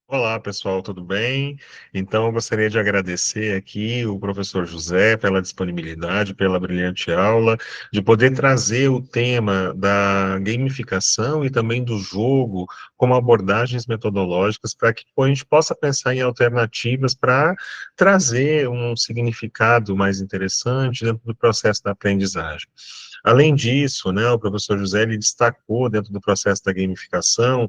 Olá, pessoal, tudo bem? Então, eu gostaria de agradecer aqui o professor José pela disponibilidade, pela brilhante aula, de poder trazer o tema da gamificação e também do jogo como abordagens metodológicas para que a gente possa pensar em alternativas para trazer um significado mais interessante dentro do processo da aprendizagem. Além disso, né, o professor José ele destacou dentro do processo da gamificação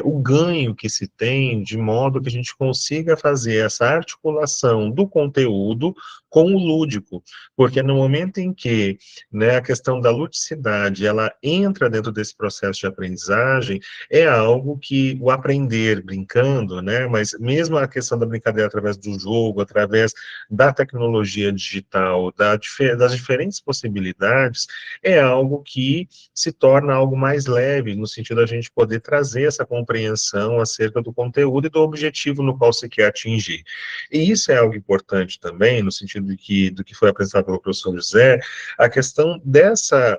o ganho que se tem de modo que a gente consiga fazer essa articulação do conteúdo com o lúdico, porque no momento em que, né, a questão da ludicidade ela entra dentro desse processo de aprendizagem, é algo que o aprender brincando, né, mas mesmo a questão da brincadeira através do jogo, através da tecnologia digital, das diferentes possibilidades, é algo que se torna algo mais leve, no sentido da gente poder trazer essa compreensão acerca do conteúdo e do objetivo no qual se quer atingir. E isso é algo importante também, no sentido de do que foi apresentado pelo professor José, a questão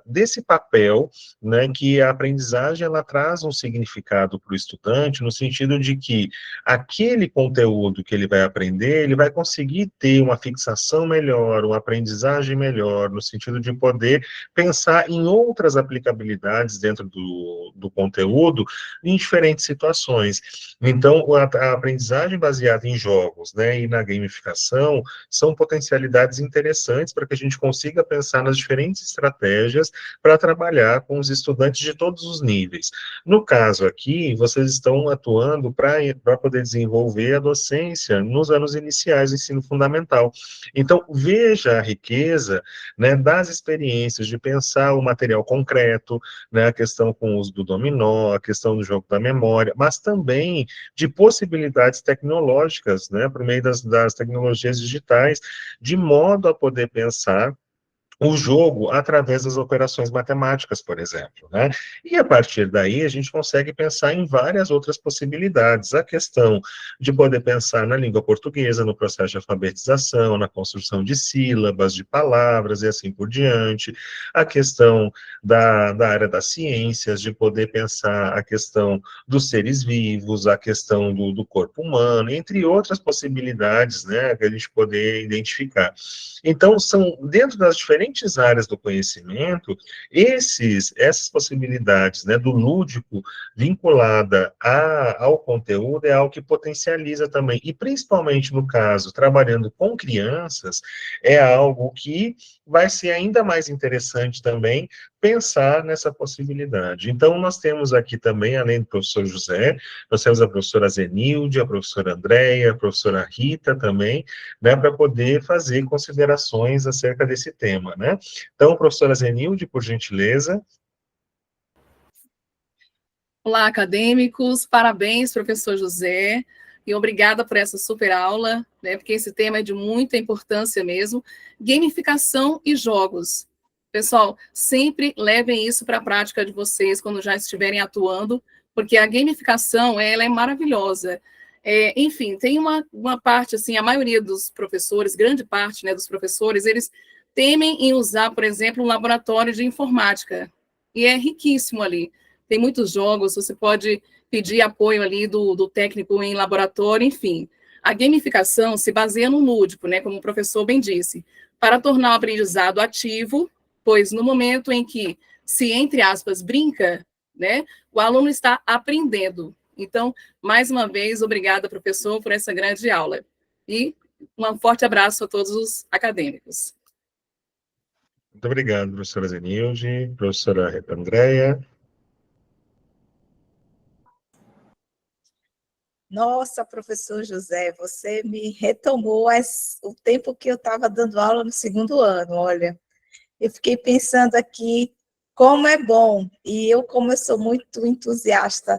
desse papel, né, que a aprendizagem ela traz um significado para o estudante, no sentido de que aquele conteúdo que ele vai aprender, ele vai conseguir ter uma fixação melhor, uma aprendizagem melhor, no sentido de poder pensar em outras aplicabilidades dentro do conteúdo em diferentes situações. Então, a aprendizagem baseada em jogos, né, e na gamificação são potencialidades interessantes para que a gente consiga pensar nas diferentes estratégias para trabalhar com os estudantes de todos os níveis. No caso aqui, vocês estão atuando para poder desenvolver a docência nos anos iniciais do ensino fundamental. Então, veja a riqueza, né, das experiências de pensar o material concreto, né, a questão com o uso do dominó, a questão do jogo da memória, mas também de possibilidades tecnológicas, né, por meio das tecnologias digitais, de modo a poder pensar o jogo através das operações matemáticas, por exemplo, né? E a partir daí a gente consegue pensar em várias outras possibilidades. A questão de poder pensar na língua portuguesa, no processo de alfabetização, na construção de sílabas, de palavras e assim por diante. A questão da área das ciências, de poder pensar a questão dos seres vivos, a questão do corpo humano, entre outras possibilidades, né, que a gente poder identificar. Então, são dentro das diferentes áreas do conhecimento, essas possibilidades, né, do lúdico vinculada ao conteúdo é algo que potencializa também, e principalmente no caso, trabalhando com crianças, é algo que vai ser ainda mais interessante também pensar nessa possibilidade. Então, nós temos aqui também, além do professor José, nós temos a professora Zenilde, a professora Andréia, a professora Rita também, né, para poder fazer considerações acerca desse tema, né? Então, professora Zenilde, por gentileza. Olá, acadêmicos, parabéns, professor José, e obrigada por essa super aula, né, porque esse tema é de muita importância mesmo. Gamificação e jogos. Pessoal, sempre levem isso para a prática de vocês quando já estiverem atuando, porque a gamificação, ela é maravilhosa. Enfim, tem uma parte, assim, a maioria dos professores, grande parte, né, dos professores, eles temem em usar, por exemplo, um laboratório de informática, e é riquíssimo ali. Tem muitos jogos, você pode pedir apoio ali do técnico em laboratório, enfim. A gamificação se baseia no lúdico, né, como o professor bem disse, para tornar o aprendizado ativo, pois no momento em que se, entre aspas, brinca, né, o aluno está aprendendo. Então, mais uma vez, obrigada, professor, por essa grande aula. E um forte abraço a todos os acadêmicos. Muito obrigado, professora Zenilde, professora Andréia. Nossa, professor José, você me retomou o tempo que eu estava dando aula no segundo ano, olha. Eu fiquei pensando aqui como é bom, e eu, como eu sou muito entusiasta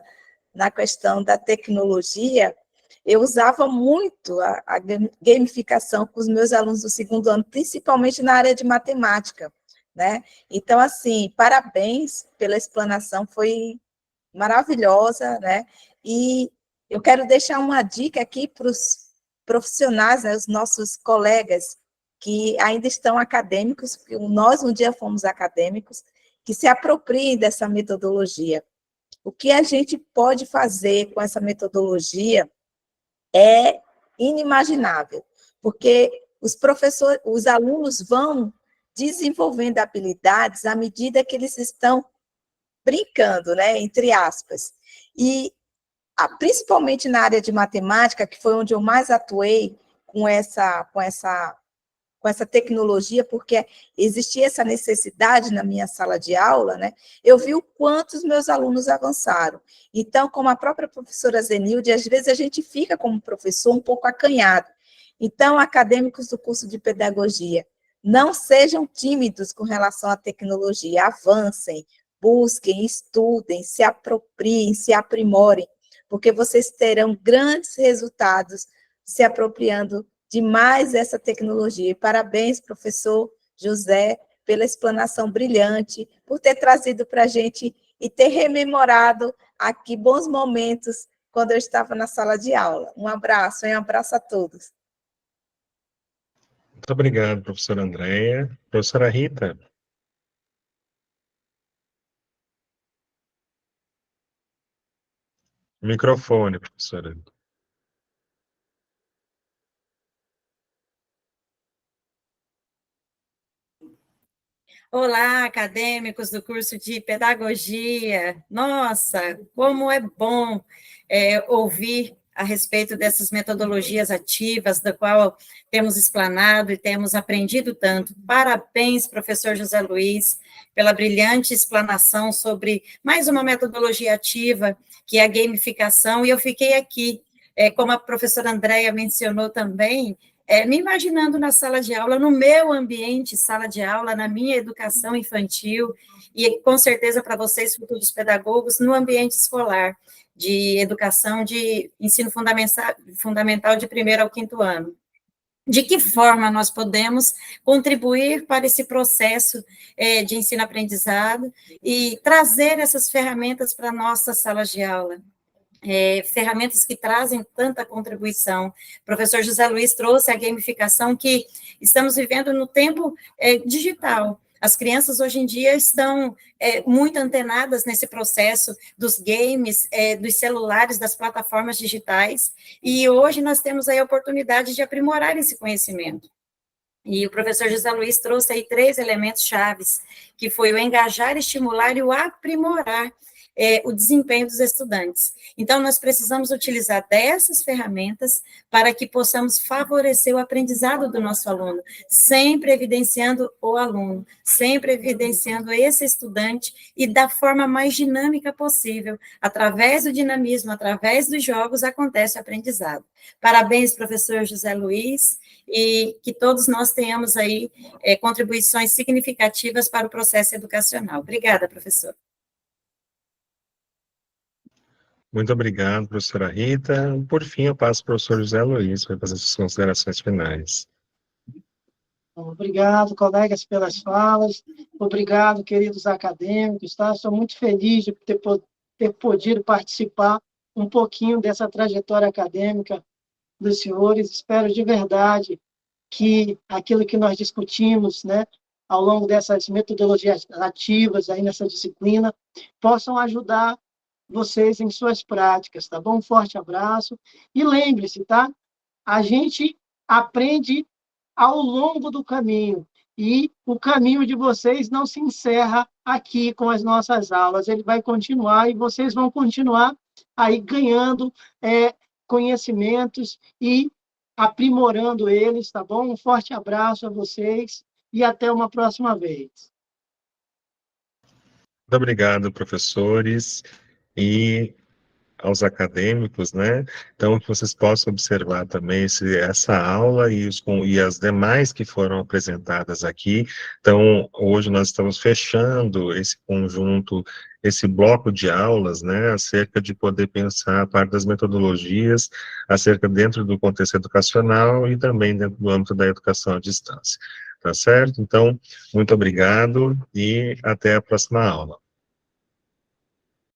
na questão da tecnologia, eu usava muito a gamificação com os meus alunos do segundo ano, principalmente na área de matemática, né? Então, assim, parabéns pela explanação, foi maravilhosa, né? E eu quero deixar uma dica aqui para os profissionais, né, os nossos colegas que ainda estão acadêmicos, porque nós um dia fomos acadêmicos, que se apropriem dessa metodologia. O que a gente pode fazer com essa metodologia é inimaginável, porque os alunos vão desenvolvendo habilidades à medida que eles estão brincando, né, entre aspas. E principalmente na área de matemática, que foi onde eu mais atuei com essa tecnologia, porque existia essa necessidade na minha sala de aula, né? Eu vi o quanto os meus alunos avançaram. Então, como a própria professora Zenilde, às vezes a gente fica como professor um pouco acanhado. Então, acadêmicos do curso de pedagogia, não sejam tímidos com relação à tecnologia, avancem, busquem, estudem, se apropriem, se aprimorem, porque vocês terão grandes resultados se apropriando de mais essa tecnologia. E parabéns, professor José, pela explanação brilhante, por ter trazido para a gente e ter rememorado aqui bons momentos quando eu estava na sala de aula. Um abraço a todos. Muito obrigado, professora Andréia. Professora Rita. Microfone, professora. Olá, acadêmicos do curso de pedagogia. Nossa, como é bom ouvir a respeito dessas metodologias ativas, da qual temos explanado e temos aprendido tanto. Parabéns, professor José Luiz, pela brilhante explanação sobre mais uma metodologia ativa, que é a gamificação, e eu fiquei aqui, como a professora Andréia mencionou também, me imaginando na sala de aula, no meu ambiente, sala de aula, na minha educação infantil, e com certeza para vocês, futuros pedagogos, no ambiente escolar, de educação de ensino fundamental de 1º ao 5º ano. De que forma nós podemos contribuir para esse processo de ensino-aprendizado e trazer essas ferramentas para a nossa sala de aula? Ferramentas que trazem tanta contribuição. O professor José Luiz trouxe a gamificação, que estamos vivendo no tempo digital. As crianças hoje em dia estão muito antenadas nesse processo dos games, dos celulares, das plataformas digitais, e hoje nós temos aí a oportunidade de aprimorar esse conhecimento. E o professor José Luiz trouxe aí 3 elementos chaves, que foi o engajar, estimular e o aprimorar o desempenho dos estudantes. Então, nós precisamos utilizar dessas ferramentas para que possamos favorecer o aprendizado do nosso aluno, sempre evidenciando o aluno, sempre evidenciando esse estudante e da forma mais dinâmica possível. Através do dinamismo, através dos jogos, acontece o aprendizado. Parabéns, professor José Luiz, e que todos nós tenhamos aí contribuições significativas para o processo educacional. Obrigada, professor. Muito obrigado, professora Rita. Por fim, eu passo para o professor José Luiz para fazer suas considerações finais. Obrigado, colegas, pelas falas. Obrigado, queridos acadêmicos. Tá? Estou muito feliz de ter podido participar um pouquinho dessa trajetória acadêmica dos senhores. Espero de verdade que aquilo que nós discutimos, né, ao longo dessas metodologias ativas aí nessa disciplina, possam ajudar vocês em suas práticas, tá bom? Um forte abraço. E lembre-se, tá? A gente aprende ao longo do caminho, e o caminho de vocês não se encerra aqui com as nossas aulas, ele vai continuar, e vocês vão continuar aí ganhando conhecimentos e aprimorando eles, tá bom? Um forte abraço a vocês, e até uma próxima vez. Muito obrigado, professores. E aos acadêmicos, né? Então, que vocês possam observar também essa aula e as demais que foram apresentadas aqui. Então, hoje nós estamos fechando esse conjunto, esse bloco de aulas, né? Acerca de poder pensar a parte das metodologias, acerca dentro do contexto educacional e também dentro do âmbito da educação à distância. Tá certo? Então, muito obrigado e até a próxima aula.